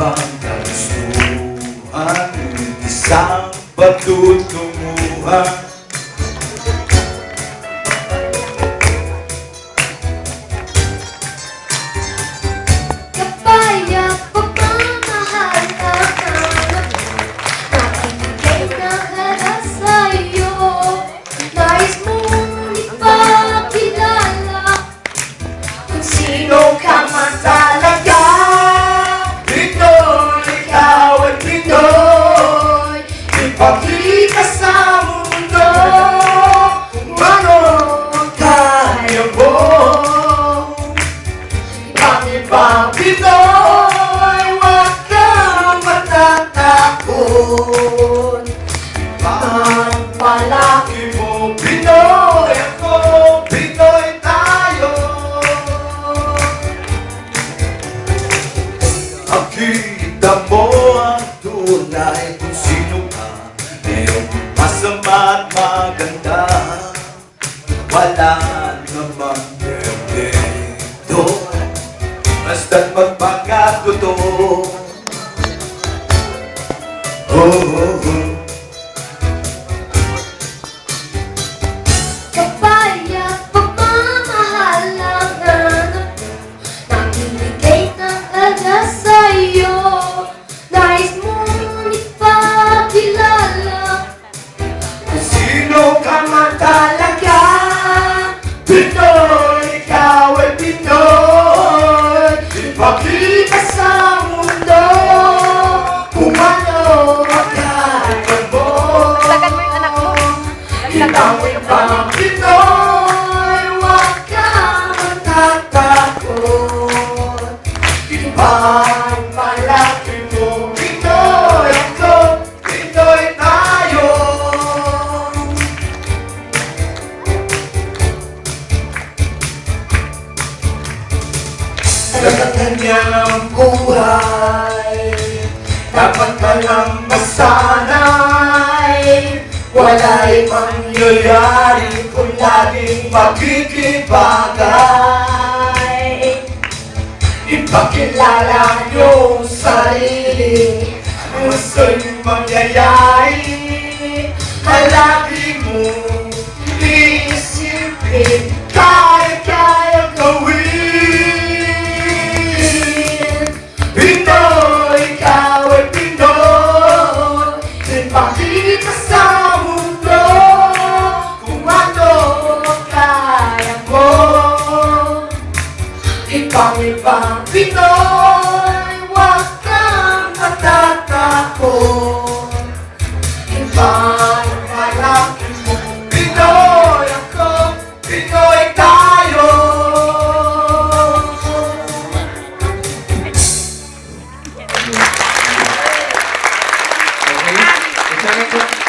pagkagustuhan, isang patutunguhan. Kapayap pagmamahal ang hanap mo, nakibigay na lahat sa'yo. Nais mong ipakilala kung sino ka man talaga. Pinoy, ikaw ay Pinoy, ipakita sa mundo kung ano kaya mo. Ibang Pinoy, huwag kang matatakot. Palagi mo Pinoy, ako Pinoy tayo. Makita mo ang tunay kung sino ka, mayroong masama at maganda. Wala namang perfecto, basta't magpakatotoo. Oh, oh, oh. Kapayap pagmamahal ang hanap mo, nakibigay ng lahat sa'yo. Nais mong ipakilala Kung sino ka man talaga, Pinoy, ikaw ay Pinoy, ipakita sa mundo kung ano kaya mo. Lagan mo yung anak mo. Ibang Pinoy, huwag kang matatakot. Ibang malaki mo Pinoy, ako Pinoy tayo. Sa kanyang buhay, dapat ka lang masanay. Wala'y mangyayari kung laging makikibagay. Ipakilala niyong sarili, ang gusto'y mangyayari. Malagi mong iisipin, kaya gawin. Pinoy, ikaw ay Pinoy, ipakita sa mundo kung ano kaya mo. Ibang Pinoy, huwag kang matatakot. Ibang malaki mo Pinoy, ako Pinoy tayo. Okay?